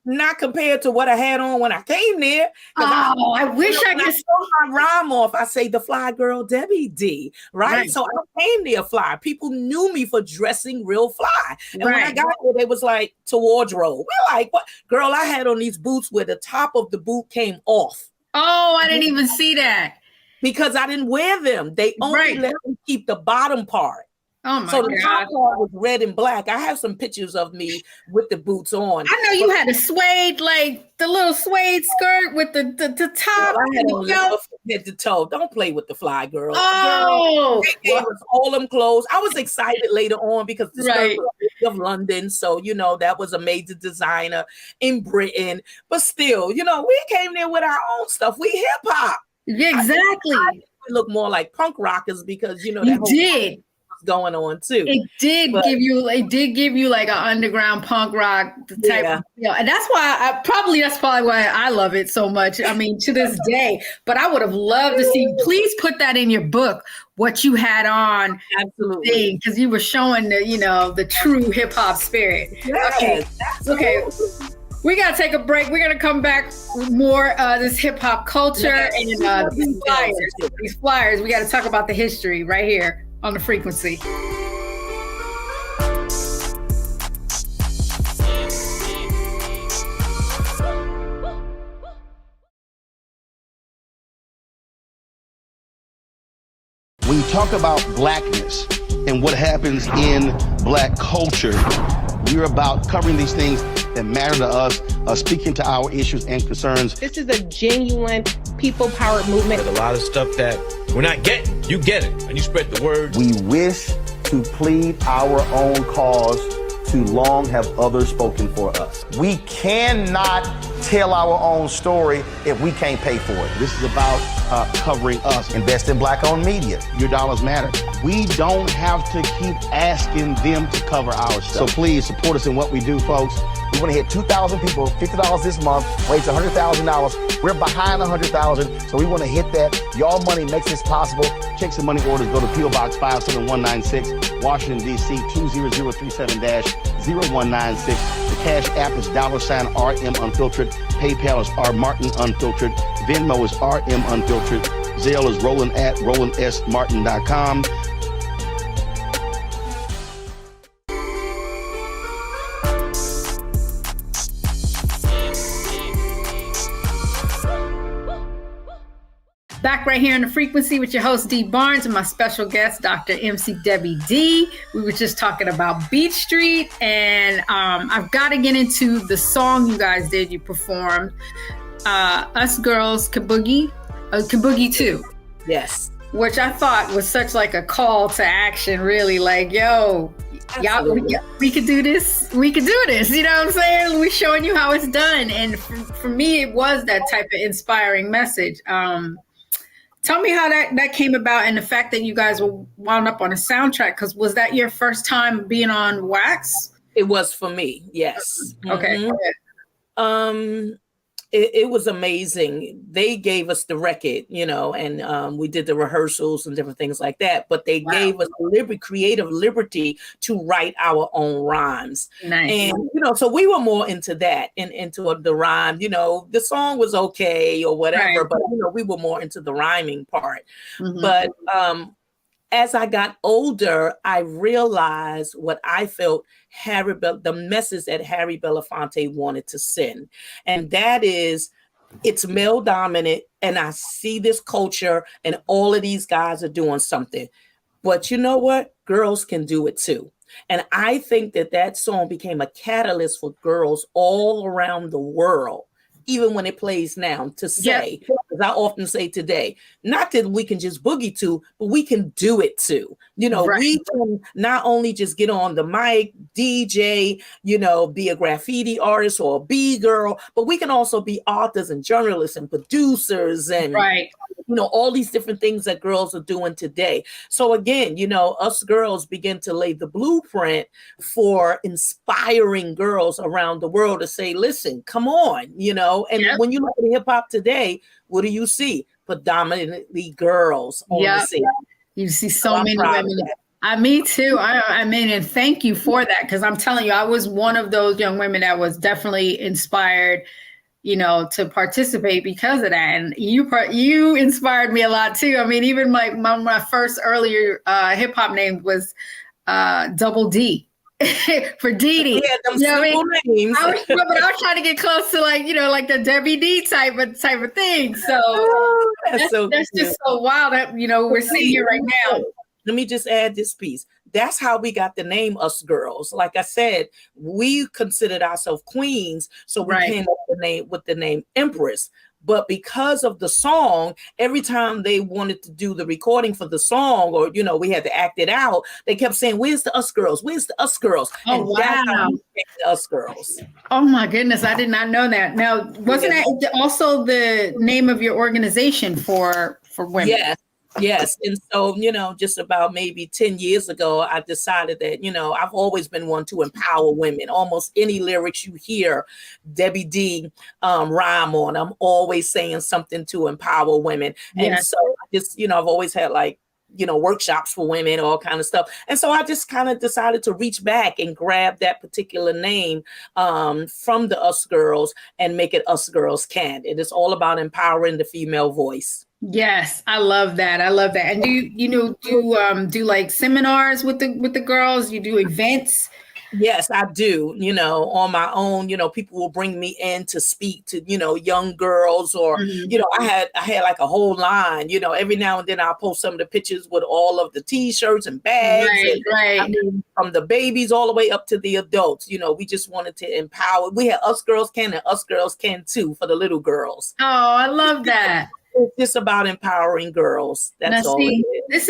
not compared to what I had on when I came there. Oh, I wish I could start my rhyme off. I say the fly girl Debbie D, right? So I came there fly. People knew me for dressing real fly. And when I got there, they was like, to wardrobe. We're like, what? Girl, I had on these boots where the top of the boot came off. Oh, I didn't even see that. Because I didn't wear them. They only let me keep the bottom part. Oh my so the top God. part was red and black. I have some pictures of me with the boots on. I know you had a suede, like the little suede skirt with the top. I had on head to toe. Don't play with the fly girl. Oh, they gave us all them clothes. I was excited later on because the skirt was of London. So, you know, that was a major designer in Britain. But still, you know, we came there with our own stuff. We hip hop. Yeah, exactly. We look more like punk rockers because, you know, you did. Going on too. It did give you like an underground punk rock type of feel. And that's why that's probably why I love it so much. I mean, to this day, but I would have loved to see, please put that in your book, what you had on. Absolutely. Because you were showing the true hip hop spirit. Yes, okay. We got to take a break. We're going to come back with more this hip hop culture and these flyers. We got to talk about the history right here on The Frequency. When you talk about blackness and what happens in black culture, we're about covering these things that matter to us, speaking to our issues and concerns. This is a genuine people-powered movement. There's a lot of stuff that we're not getting. You get it, and you spread the word. We wish to plead our own cause. Too long have others spoken for us. We cannot tell our own story if we can't pay for it. This is about covering us. Invest in black-owned media. Your dollars matter. We don't have to keep asking them to cover our stuff. So please support us in what we do, folks. We want to hit 2,000 people, $50 this month, raise $100,000. We're behind 100,000, so we want to hit that. Y'all money makes this possible. Checks and money orders go to P.O. Box 57196, Washington, D.C. 20037-0196. The Cash App is $RM Unfiltered. PayPal is R Martin Unfiltered. Venmo is RM Unfiltered. Zelle is Roland at RolandSMartin.com. Back right here in The Frequency with your host, Dee Barnes, and my special guest, Dr. MC Debbie D. We were just talking about Beat Street, and I've got to get into the song you guys did. You performed Us Girls Can Boogie, Can Boogie Too. Yes. Which I thought was such like a call to action, really, like, yo, y'all, we could do this. We could do this. You know what I'm saying? We're showing you how it's done. And for me, it was that type of inspiring message. Tell me how that came about, and the fact that you guys were wound up on a soundtrack, because was that your first time being on Wax? It was for me, yes. Okay. Mm-hmm. It was amazing. They gave us the record, you know, and we did the rehearsals and different things like that. But they gave us creative liberty to write our own rhymes. Nice. And, you know, so we were more into that and into the rhyme. You know, the song was okay or whatever, but, you know, we were more into the rhyming part. Mm-hmm. But as I got older, I realized what I felt the message that Harry Belafonte wanted to send. And that is, it's male dominant, and I see this culture and all of these guys are doing something. But you know what? Girls can do it too. And I think that song became a catalyst for girls all around the world, even when it plays now, to say, as I often say today, not that we can just boogie to, but we can do it too. You know, we can not only just get on the mic, DJ, you know, be a graffiti artist or a B-girl, but we can also be authors and journalists and producers and, you know, all these different things that girls are doing today. So again, you know, us girls begin to lay the blueprint for inspiring girls around the world to say, listen, come on, you know. And when you look at hip hop today, what do you see? Predominantly girls on the scene. You see so many women Me too. I mean, and thank you for that, because I'm telling you, I was one of those young women that was definitely inspired, to participate because of that. And you inspired me a lot too. I mean, even my first earlier hip hop name was Double D. For Dee Dee. Yeah, them simple names. I was trying to get close to like the Debbie D type of thing. So that's just so wild that we're sitting here right now. Let me just add this piece. That's how we got the name Us Girls. Like I said, we considered ourselves queens, so we came up with the name Empress. But because of the song, every time they wanted to do the recording for the song, or we had to act it out, they kept saying, "Where's the Us Girls? Where's the Us Girls?" Oh, wow. That's how we became the Us Girls. Oh my goodness, I did not know that. Now, wasn't that also the name of your organization for women? Yes. And so, just about maybe 10 years ago, I decided that, I've always been one to empower women. Almost any lyrics you hear Debbie D rhyme on, I'm always saying something to empower women. And so I just, I've always had workshops for women, all kind of stuff. And so I just kind of decided to reach back and grab that particular name from the Us Girls and make it Us Girls Can. It is all about empowering the female voice. Yes, I love that. And do like seminars with the girls? You do events? Yes, I do. On my own, people will bring me in to speak to, young girls, or, I had like a whole line, every now and then I'll post some of the pictures with all of the t-shirts and bags, right. I mean, from the babies all the way up to the adults. We just wanted to empower. We had Us Girls Can and Us Girls Can Too for the little girls. Oh, I love that. It's just about empowering girls. That's all. This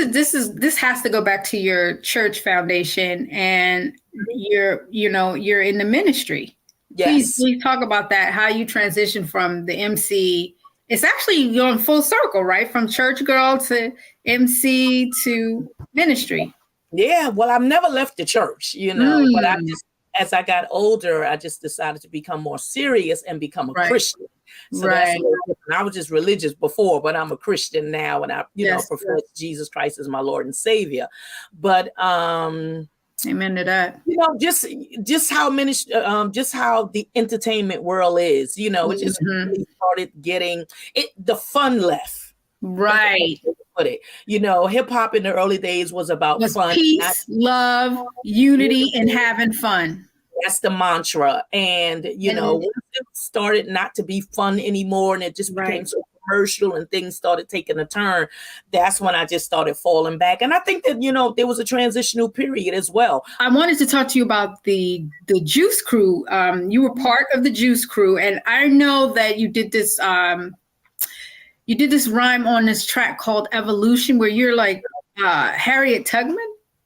has to go back to your church foundation, and you're in the ministry. Yes. Please talk about that. How you transition from the MC. It's actually going full circle, right? From church girl to MC to ministry. Yeah. Well, I've never left the church, but as I got older, I just decided to become more serious and become a Christian. So that's I was just religious before, but I'm a Christian now, and I, profess Jesus Christ as my Lord and Savior. But amen to that. Just how just how the entertainment world is. It just really started getting the fun left. Right. Put it. Hip hop in the early days was about fun, peace, love, unity, and having fun. That's the mantra. And, once it started not to be fun anymore, and it just became so commercial and things started taking a turn, that's when I just started falling back. And I think that, there was a transitional period as well. I wanted to talk to you about the Juice Crew. You were part of the Juice Crew, and I know that you did this rhyme on this track called Evolution, where you're like Harriet Tubman.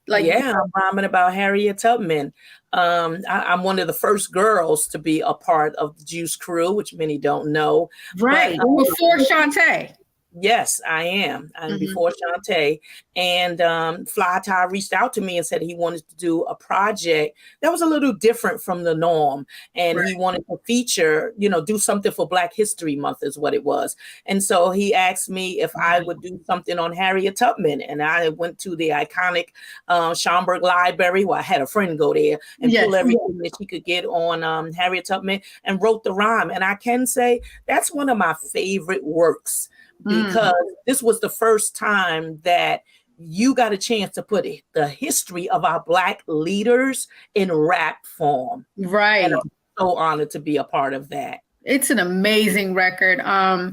I'm rhyming about Harriet Tubman. I'm one of the first girls to be a part of the Juice Crew, which many don't know. Right. Before Shantae. Yes, I am. I'm before Shantae. And Fly Ty reached out to me and said he wanted to do a project that was a little different from the norm. And he wanted to feature, do something for Black History Month is what it was. And so he asked me if I would do something on Harriet Tubman. And I went to the iconic Schomburg Library, where I had a friend go there and pull everything that she could get on Harriet Tubman, and wrote the rhyme. And I can say that's one of my favorite works, because this was the first time that you got a chance to put the history of our Black leaders in rap form. Right. And I'm so honored to be a part of that. It's an amazing record. I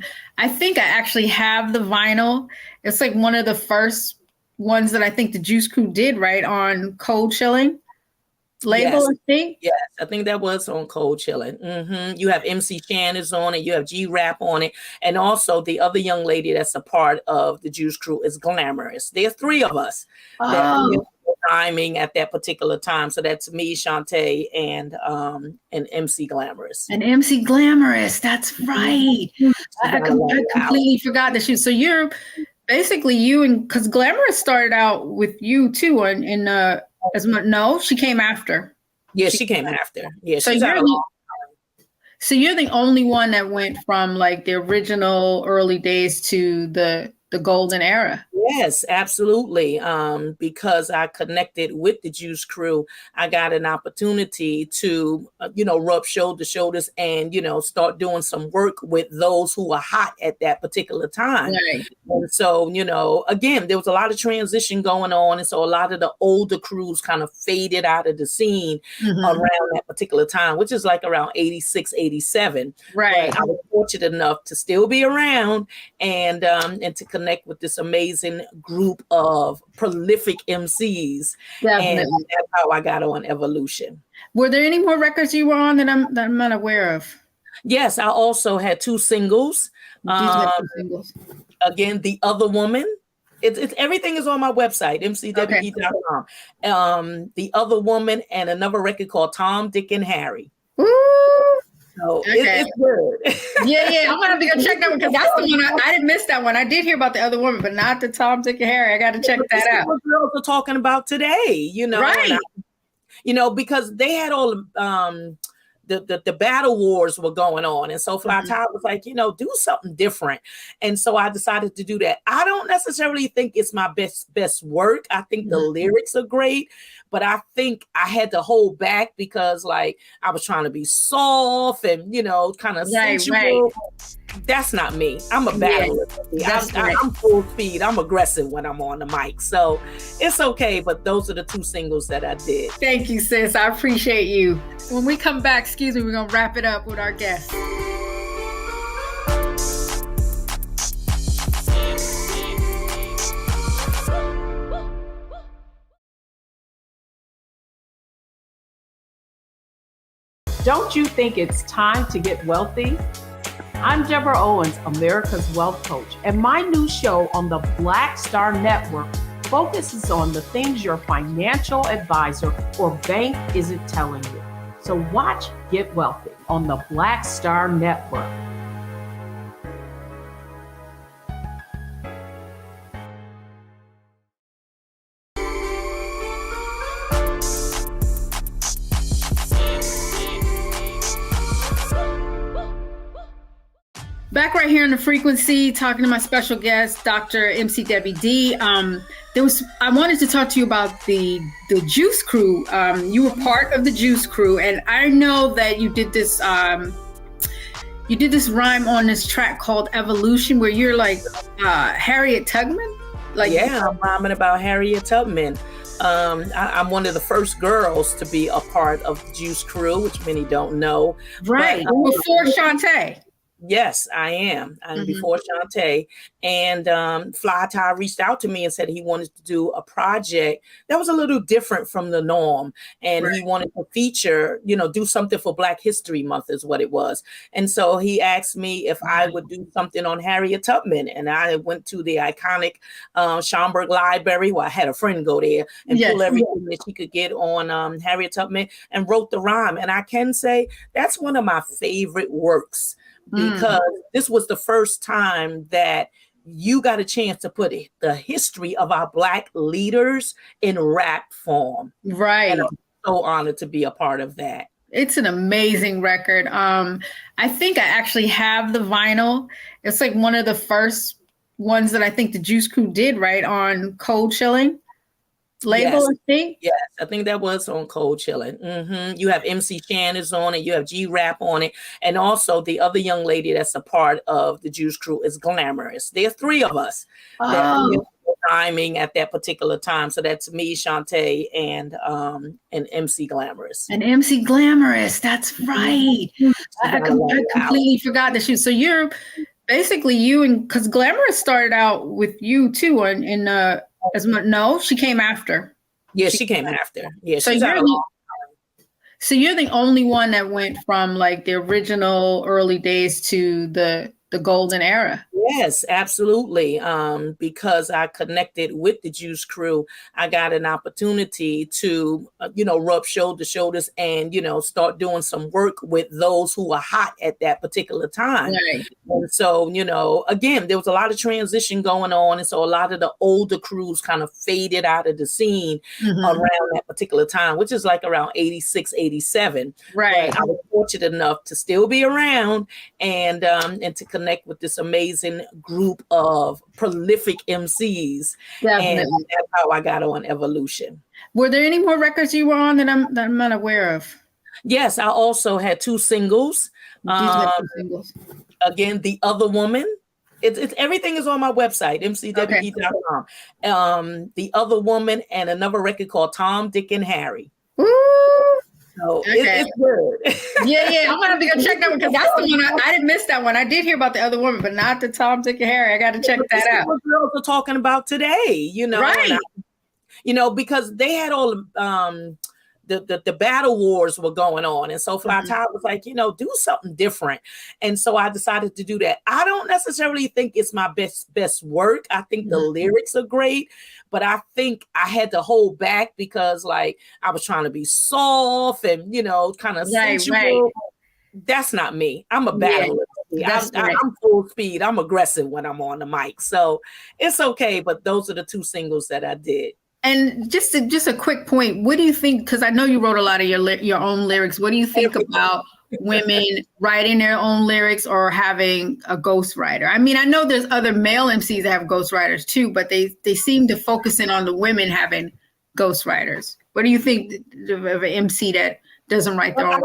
think I actually have the vinyl. It's like one of the first ones that I think the Juice Crew did, right, on Cold Chilling label, I think. Yes, I think that was on Cold Chillin'. You have MC Shannon's on it, you have G-Rap on it, and also the other young lady that's a part of the Juice Crew is Glamorous. There's three of us that were rhyming at that particular time. So that's me, Shantae, and MC Glamorous. And MC Glamorous, that's right. I completely forgot that so you're basically because Glamorous started out with you too no, she came after. Yeah, she came after. Yeah, so you're the only one that went from like the original early days to the the golden era. Yes, absolutely. Because I connected with the Juice Crew, I got an opportunity to, rub shoulders and, start doing some work with those who were hot at that particular time. Right. And so, again, there was a lot of transition going on. And so a lot of the older crews kind of faded out of the scene around that particular time, which is like around 86, 87. Right. But I was fortunate enough to still be around and to connect with this amazing group of prolific MCs. Definitely. And that's how I got on Evolution. Were there any more records you were on that I'm not aware of? Yes, I also had 2 singles. Again, The Other Woman. It's everything is on my website, mcwe.com. The Other Woman, and another record called Tom, Dick, and Harry. Ooh. So it's good. Yeah. I'm gonna have to go check that one because that's the one I didn't miss that one. I did hear about The Other Woman, but not the Tom, Dick, and Harry. I got to check that out. What girls are talking about today, right? Because they had all the battle wars were going on, and so Fly Ty was like, do something different, and so I decided to do that. I don't necessarily think it's my best work. I think the lyrics are great, but I think I had to hold back because I was trying to be soft and kind of sensual. Right. That's not me. I'm a battler. I'm full speed. I'm aggressive when I'm on the mic. So it's okay. But those are the 2 singles that I did. Thank you, sis. I appreciate you. When we come back, we're going to wrap it up with our guests. Don't you think it's time to get wealthy? I'm Deborah Owens, America's Wealth Coach, and my new show on the Black Star Network focuses on the things your financial advisor or bank isn't telling you. So watch Get Wealthy on the Black Star Network. Back right here on The Frequency, talking to my special guest, Dr. MC Debbie D. I wanted to talk to you about the Juice Crew. You were part of the Juice Crew, and I know that you did this rhyme on this track called Evolution, where you're like Harriet Tubman. I'm rhyming about Harriet Tubman. I'm one of the first girls to be a part of the Juice Crew, which many don't know. Right, before Shantae. Yes, I am. I'm before Shantae. And Fly Ty reached out to me and said he wanted to do a project that was a little different from the norm. And he wanted to feature, do something for Black History Month is what it was. And so he asked me if I would do something on Harriet Tubman. And I went to the iconic Schomburg Library, where I had a friend go there and pull everything that she could get on Harriet Tubman and wrote the rhyme. And I can say that's one of my favorite works. Because this was the first time that you got a chance to put the history of our Black leaders in rap form. Right. And I'm so honored to be a part of that. It's an amazing record. I think I actually have the vinyl. It's like one of the first ones that I think the Juice Crew did, right, on Cold Chilling label, I think. Yes, I think that was on Cold Chilling. You have MC Shannon's on it. You have G-Rap on it. And also the other young lady that's a part of the Juice Crew is Glamorous. There's 3 of us that were rhyming at that particular time. So that's me, Shantae, and MC Glamorous. And MC Glamorous, that's right. I completely forgot that so you're basically because Glamorous started out with you too no, she came after. Yeah, she came after. Yeah, so you're the only one that went from like the original early days to the golden era. Yes, absolutely. Because I connected with the Juice Crew, I got an opportunity to, rub shoulders and, start doing some work with those who were hot at that particular time. Right. And so, again, there was a lot of transition going on. And so a lot of the older crews kind of faded out of the scene around that particular time, which is like around 86, 87. Right. But I was fortunate enough to still be around and to connect connect with this amazing group of prolific MCs. Definitely. And that's how I got on Evolution. Were there any more records you were on that I'm not aware of? Yes, I also had 2 singles. Again, The Other Woman. It's everything is on my website, mcwd.com. The Other Woman, and another record called Tom, Dick, and Harry. Ooh. So it's good. Yeah. I'm gonna have to go check that one because that's the one I didn't miss that one. I did hear about The Other Woman, but not the Tom, Dick, and Harry. I got to check that out. What girls are talking about today, right? Because they had all the battle wars were going on, and so Fly Ty was like, do something different, and so I decided to do that. I don't necessarily think it's my best work. I think the lyrics are great, but I think I had to hold back because I was trying to be soft and kind of sensual. Right. That's not me. I'm a battler. Yeah, I'm full speed. I'm aggressive when I'm on the mic, so it's okay. But those are the 2 singles that I did. And just a quick point, what do you think? Because I know you wrote a lot of your own lyrics. What do you think about women writing their own lyrics or having a ghostwriter? I mean, I know there's other male MCs that have ghostwriters too, but they seem to focus in on the women having ghostwriters. What do you think of an MC that doesn't write their own?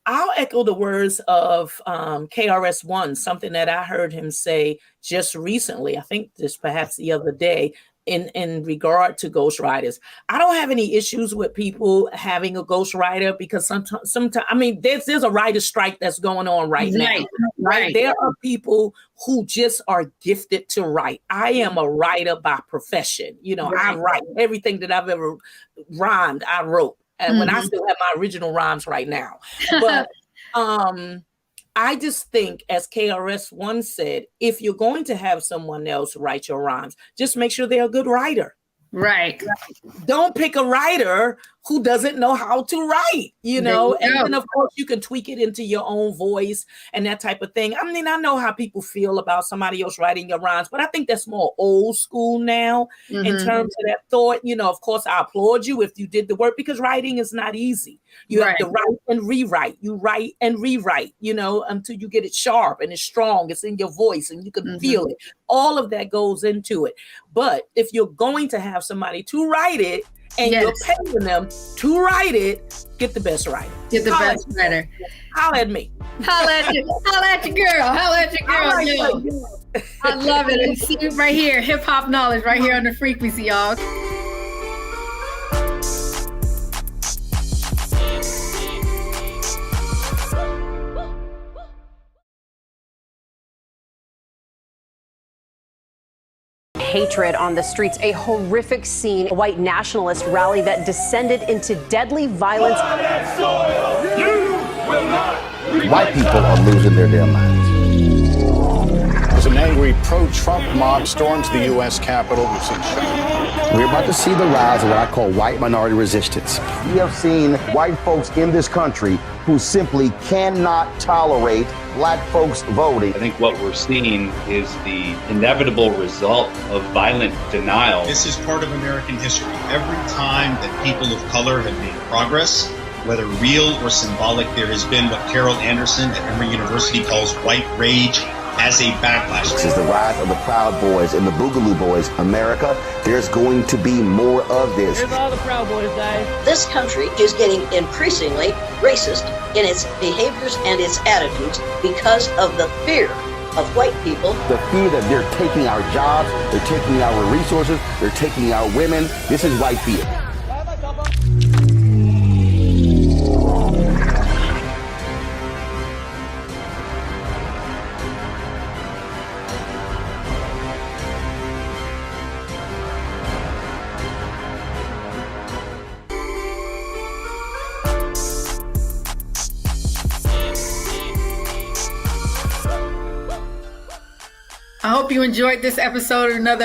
I'll echo the words of KRS-One, something that I heard him say just recently. I think just perhaps the other day. In regard to ghostwriters, I don't have any issues with people having a ghostwriter because sometimes I mean there's a writer's strike that's going on right now. Right. There are people who just are gifted to write. I am a writer by profession. I write everything that I've ever rhymed. I wrote, and when I still have my original rhymes right now, but I just think, as KRS-One said, if you're going to have someone else write your rhymes, just make sure they're a good writer. Right. Don't pick a writer who doesn't know how to write, and then of course you can tweak it into your own voice and that type of thing. I mean, I know how people feel about somebody else writing your rhymes, but I think that's more old school now in terms of that thought. Of course, I applaud you if you did the work because writing is not easy. You have to write and rewrite. You write and rewrite, until you get it sharp and it's strong. It's in your voice and you can feel it. All of that goes into it. But if you're going to have somebody to write it, and you're paying them to write it, get the best writer. Get the best writer. Holla at me. Holla at you. Holla at your girl. Holla at your girl. I love it. And see it right here. Hip hop knowledge right here on the frequency, y'all. Hatred on the streets, a horrific scene, a white nationalist rally that descended into deadly violence. White people are losing their damn minds. As an angry pro-Trump mob storms the U.S. Capitol, we've seen shots. We're about to see the rise of what I call white minority resistance. We have seen white folks in this country who simply cannot tolerate black folks voting. I think what we're seeing is the inevitable result of violent denial. This is part of American history. Every time that people of color have made progress, whether real or symbolic, there has been what Carol Anderson at Emory University calls white rage as a backlash. This is the rise of the Proud Boys and the Boogaloo Boys. America, there's going to be more of this. Here's all the Proud Boys, guys. This country is getting increasingly racist in its behaviors and its attitudes because of the fear of white people. The fear that they're taking our jobs, they're taking our resources, they're taking our women. This is white fear. I hope you enjoyed this episode, another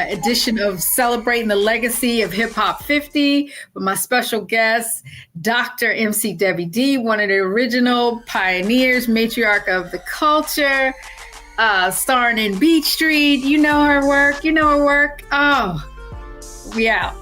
edition of Celebrating the Legacy of Hip Hop 50 with my special guest, Dr. MC Debbie D, one of the original pioneers, matriarch of the culture, starring in Beat Street. You know her work. Oh, we out.